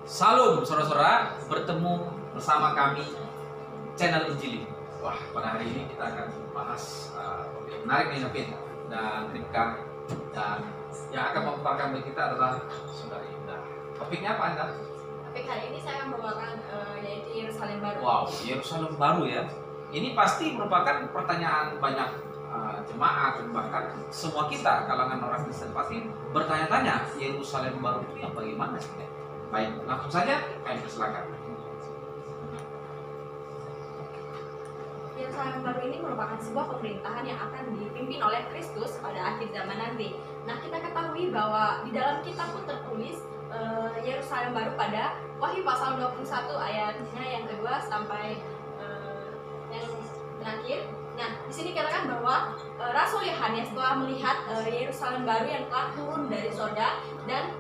Salam saudara-saudara, bertemu bersama kami channel Injili. Wah, pada hari ini kita akan bahas topik yang menarik nih Nafin dan Ripka, dan yang akan memaparkan bagi kita adalah Saudari Indah. Topiknya apa Anda? Topik hari ini saya akan membawakan yaitu Yerusalem Baru. Wow, Yerusalem Baru ya. Ini pasti merupakan pertanyaan banyak jemaat dan bahkan semua kita kalangan orang Kristen pasti bertanya-tanya, Yerusalem Baru itu yang bagaimana sih? Baik, langsung saja kami persilakan. Yerusalem Baru ini merupakan sebuah pemerintahan yang akan dipimpin oleh Kristus pada akhir zaman nanti. Nah, kita ketahui bahwa di dalam kitab pun tertulis Yerusalem Baru pada Wahyu pasal 21 ayatnya yang kedua sampai yang terakhir. Nah, di sini dikatakan bahwa Rasul Yohanes telah melihat Yerusalem Baru yang telah turun dari sorga dan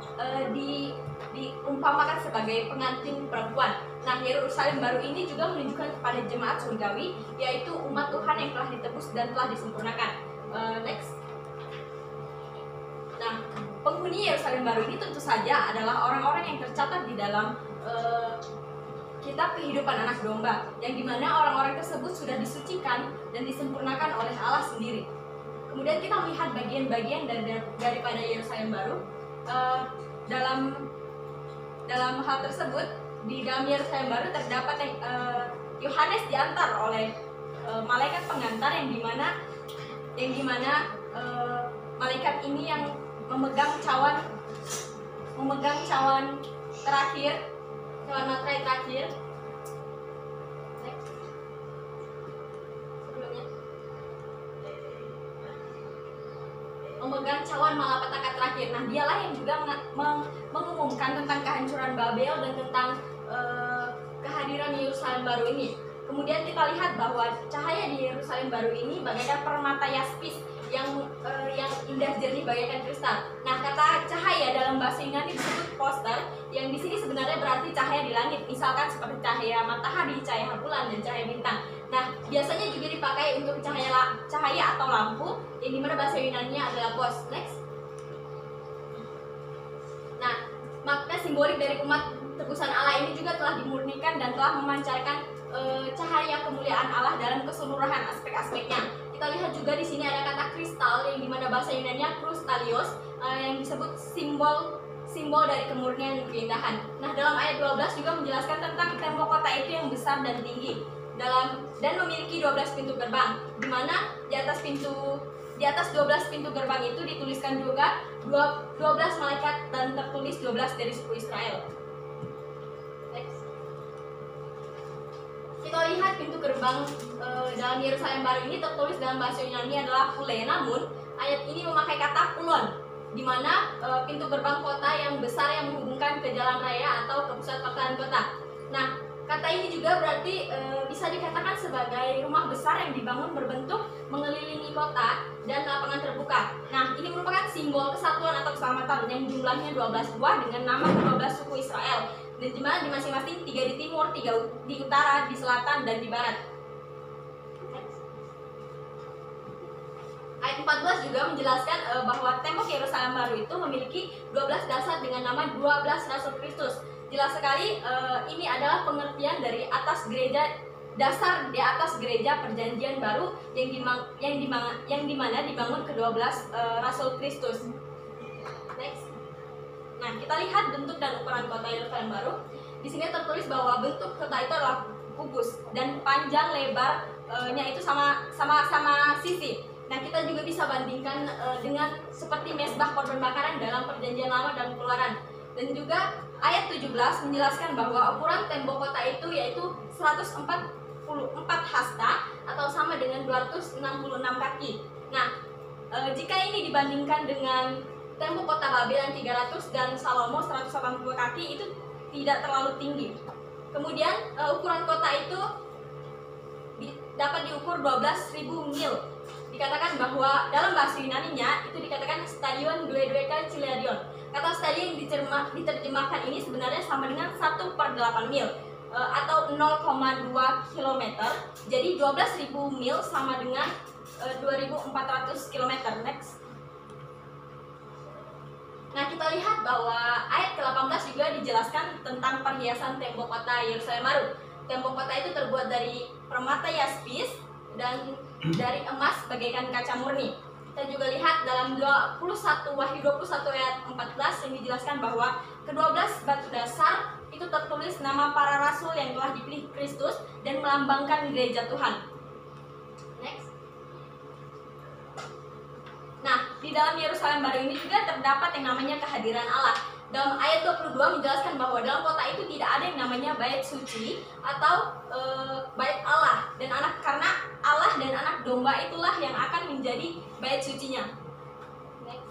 diumpamakan sebagai pengantin perempuan. Nah, Yerusalem Baru ini juga menunjukkan kepada jemaat surgawi, yaitu umat Tuhan yang telah ditebus dan telah disempurnakan. Next. Nah, penghuni Yerusalem Baru ini tentu saja adalah orang-orang yang tercatat di dalam kitab kehidupan anak domba, yang dimana orang-orang tersebut sudah disucikan dan disempurnakan oleh Allah sendiri. Kemudian kita melihat bagian-bagian daripada Yerusalem Baru. Dalam hal tersebut, di dalam Yerusalem Baru terdapat Yohanes diantar oleh malaikat pengantar yang dimana malaikat ini yang memegang cawan terakhir, cawan materai terakhir. Memegang cawan malapetaka terakhir. Nah, dialah yang juga mengumumkan tentang kehancuran Babel dan tentang kehadiran Yerusalem Baru ini. Kemudian kita lihat bahwa cahaya di Yerusalem Baru ini bagaikan permata yaspis yang indah jernih bagaikan kristal. Nah, kata cahaya dalam bahasa Yunani disebut poster, yang di sini sebenarnya berarti cahaya di langit, misalkan seperti cahaya matahari, cahaya bulan, dan cahaya bintang. Nah, biasanya juga dipakai untuk cahaya atau lampu, yang dimana bahasa Yunaninya adalah pos. Next. Nah, makna simbolik dari umat tebusan Allah ini juga telah dimurnikan dan telah memancarkan cahaya kemuliaan Allah dalam keseluruhan aspek-aspeknya. Kita lihat juga di sini ada kata kristal, yang dimana bahasa Yunaninya krustalios, yang disebut simbol dari kemurnian dan keindahan. Nah, dalam ayat 12 juga menjelaskan tentang tembok kota itu yang besar dan tinggi dan memiliki 12 pintu gerbang, di mana di atas 12 pintu gerbang itu dituliskan juga 12 malaikat dan tertulis 12 dari suku Israel. Next. Kita lihat pintu gerbang dalam Yerusalem Baru ini tertulis dalam bahasa Yunani adalah pule. Namun ayat ini memakai kata pulon, di mana pintu gerbang kota yang besar yang menghubungkan ke jalan raya atau ke pusat pertahanan kota. Nah, kata ini juga berarti bisa dikatakan sebagai rumah besar yang dibangun berbentuk mengelilingi kota dan lapangan terbuka. Nah, ini merupakan simbol kesatuan atau keselamatan yang jumlahnya 12 buah dengan nama 12 suku Israel, dan di mana di masing-masing 3 di timur, 3 di utara, di selatan, dan di barat. Ayat 14 juga menjelaskan bahwa tembok Yerusalem Baru itu memiliki 12 dasar dengan nama 12 Rasul Kristus. Jelas sekali ini adalah pengertian dari atas gereja dasar di atas gereja perjanjian baru yang dimana dibangun ke-12 Rasul Kristus. Next. Nah, kita lihat bentuk dan ukuran kota Yerusalem Baru. Di sini tertulis bahwa bentuk kota itu adalah kubus dan panjang lebarnya itu sama sisi. Nah, kita juga bisa bandingkan dengan seperti mezbah korban bakaran dalam perjanjian lama dan keluaran. Dan juga ayat 17 menjelaskan bahwa ukuran tembok kota itu yaitu 144 hasta atau sama dengan 266 kaki. Nah, jika ini dibandingkan dengan tembok kota Babel yang 300 dan Salomo 180 kaki, itu tidak terlalu tinggi. Kemudian ukuran kota itu dapat diukur 12.000 mil. Dikatakan bahwa dalam bahasa Yunaninya itu dikatakan stadion duedueka Ciliadion. Kata stadion yang diterjemahkan ini sebenarnya sama dengan 1/8 mil atau 0,2 km. Jadi 12.000 mil sama dengan 2.400 km. Next. Nah, kita lihat bahwa ayat ke-18 juga dijelaskan tentang perhiasan tembok kota Yerusalem baru. Tembok kota itu terbuat dari permata yaspis dan dari emas bagaikan kaca murni. Kita juga lihat dalam 21 Wahyu 21 ayat 14 yang dijelaskan bahwa ke-12 batu dasar itu tertulis nama para rasul yang telah dipilih Kristus dan melambangkan gereja Tuhan. Next. Nah, di dalam Yerusalem baru ini juga terdapat yang namanya kehadiran Allah. Dalam ayat 22 menjelaskan bahwa dalam kota itu tidak ada yang namanya bait suci atau bait Allah dan anak, karena Allah dan anak domba itulah yang akan menjadi bait sucinya. Next.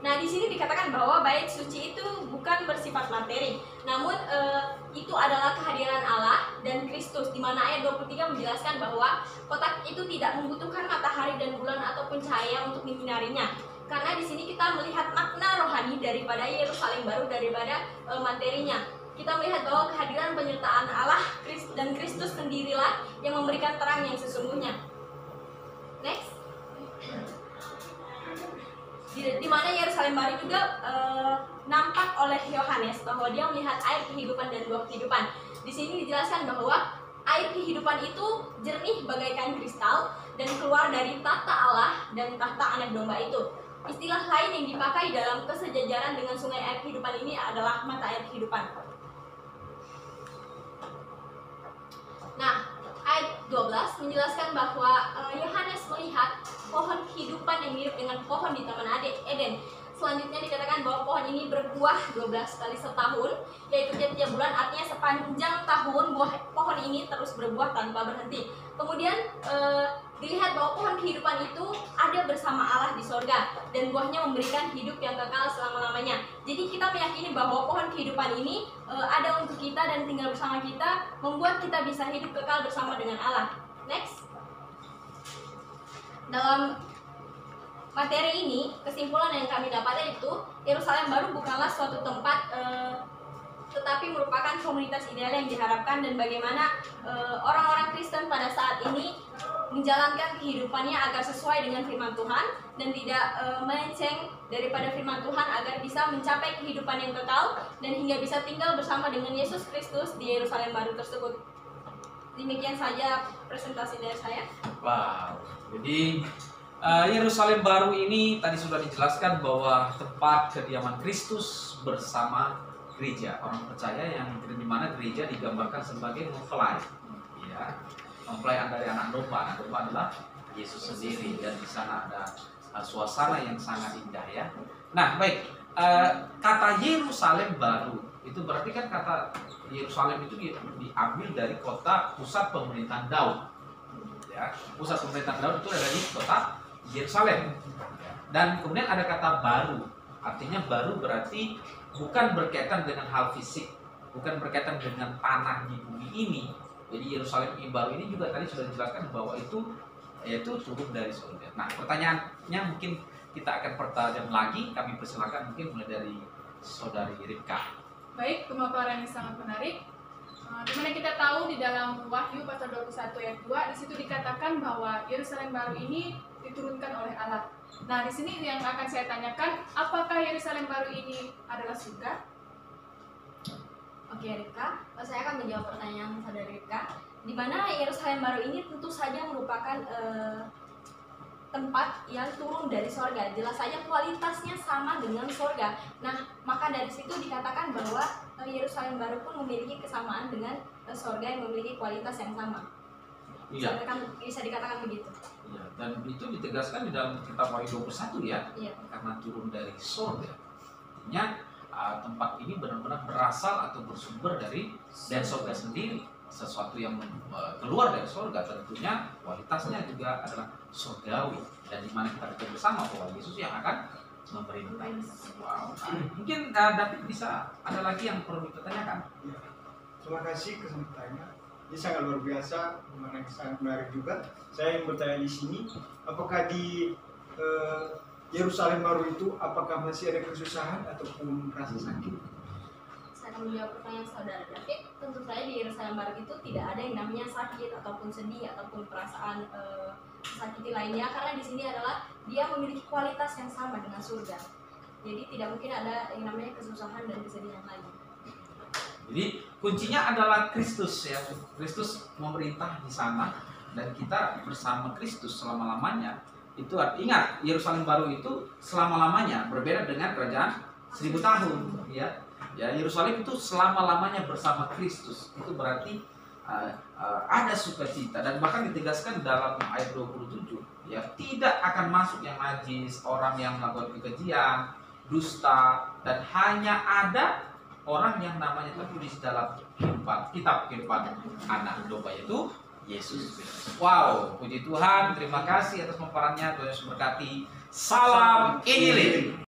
Nah, di sini dikatakan bahwa bait suci itu bukan bersifat materi, namun itu adalah kehadiran Allah dan Kristus, di mana ayat 23 menjelaskan bahwa kota itu tidak membutuhkan matahari dan bulan ataupun cahaya untuk menyinarinya. Karena di sini kita melihat makna rohani daripada Yerusalem baru daripada materinya. Kita melihat bahwa kehadiran penyertaan Allah dan Kristus sendirilah yang memberikan terang yang sesungguhnya. Next. Di mana Yerusalem baru juga nampak oleh Yohanes bahwa dia melihat air kehidupan dan buah kehidupan. Di sini dijelaskan bahwa air kehidupan itu jernih bagaikan kristal dan keluar dari tahta Allah dan tahta anak domba itu. Istilah lain yang dipakai dalam kesejajaran dengan sungai air kehidupan ini adalah mata air kehidupan. Nah, ayat 12 menjelaskan bahwa Yohanes melihat pohon kehidupan yang mirip dengan pohon di Taman Eden. Selanjutnya dikatakan bahwa pohon ini berbuah 12 kali setahun, yaitu tiap-tiap bulan, artinya sepanjang tahun pohon ini terus berbuah tanpa berhenti. Kemudian dilihat bahwa pohon kehidupan itu ada bersama Allah di sorga dan buahnya memberikan hidup yang kekal selama-lamanya. Jadi kita meyakini bahwa pohon kehidupan ini ada untuk kita dan tinggal bersama kita, membuat kita bisa hidup kekal bersama dengan Allah. Next. Dalam materi ini, kesimpulan yang kami dapatkan itu Yerusalem baru bukanlah suatu tempat, tetapi merupakan komunitas ideal yang diharapkan, dan bagaimana orang-orang Kristen pada saat ini menjalankan kehidupannya agar sesuai dengan firman Tuhan dan tidak melenceng daripada firman Tuhan, agar bisa mencapai kehidupan yang kekal dan hingga bisa tinggal bersama dengan Yesus Kristus di Yerusalem baru tersebut. Demikian saja presentasi dari saya. Wow, jadi Yerusalem baru ini tadi sudah dijelaskan bahwa tempat kediaman Kristus bersama gereja. Orang percaya yang di mana gereja digambarkan sebagai mempelai, ya, mempelai dari anak domba. Anak domba adalah Yesus sendiri, dan di sana ada suasana yang sangat indah, ya. Nah, baik, kata Yerusalem baru itu berarti kan kata Yerusalem itu diambil dari kota pusat pemerintahan Daud. Ya, pusat pemerintahan Daud itu ada di kota Yerusalem. Dan kemudian ada kata baru, artinya baru berarti bukan berkaitan dengan hal fisik, bukan berkaitan dengan tanah di bumi ini. Jadi Yerusalem yang baru ini juga tadi sudah dijelaskan bahwa itu yaitu turun dari surga. Nah, pertanyaannya mungkin kita akan pertajam lagi. Kami persilakan mungkin mulai dari saudari Ripka. Baik, pemaparan yang sangat menarik. Dimana kita tahu di dalam Wahyu pasal 21 ayat 2 di situ dikatakan bahwa Yerusalem baru ini diturunkan oleh Allah. Nah, di sini yang akan saya tanyakan, apakah Yerusalem baru ini adalah surga? Oke, Ripka, saya akan menjawab pertanyaan saudari Ripka. Di mana Yerusalem baru ini tentu saja merupakan tempat yang turun dari sorga. Jelas saja kualitasnya sama dengan sorga. Nah, maka dari situ dikatakan bahwa Yerusalem baru pun memiliki kesamaan dengan sorga yang memiliki kualitas yang sama. Iya. Bisa dikatakan begitu. Ya, dan itu ditegaskan di dalam kitab Wahyu 21, ya. Iya. Karena turun dari sorga. Artinya tempat ini benar-benar berasal atau bersumber dari sorga sendiri. Sesuatu yang keluar dari sorga, tentunya kualitasnya juga adalah surgawi, dan di mana kita bersama bahwa Yesus yang akan memerintah. Wow. Mungkin David bisa ada lagi yang perlu dipertanyakan. Ya. Terima kasih kesempatannya. Ini sangat luar biasa, sangat menarik juga. Saya yang bertanya di sini, apakah di Yerusalem baru itu apakah masih ada kesusahan ataupun rasa sakit? Saya akan menjawab pertanyaan saudara David. Tentu saja di Yerusalem baru itu tidak ada yang namanya sakit ataupun sedih ataupun perasaan disakiti lainnya, karena di sini adalah dia memiliki kualitas yang sama dengan surga. Jadi tidak mungkin ada yang namanya kesusahan dan kesedihan lagi. Jadi kuncinya adalah Kristus ya. Kristus memerintah di sana dan kita bersama Kristus selama-lamanya. Itu ingat, Yerusalem baru itu selama-lamanya, berbeda dengan kerajaan 1000 tahun ya. Ya, Yerusalem itu selama-lamanya bersama Kristus. Itu berarti ada sukacita, dan bahkan ditegaskan dalam ayat 27 ya, tidak akan masuk yang najis, orang yang melakukan kekejian, dusta, dan hanya ada orang yang namanya tertulis dalam kitab kehidupan anak domba, yaitu Yesus. Wow, puji Tuhan, terima kasih atas pemaparannya. Tuhan Yesus berkati. Salam Injil.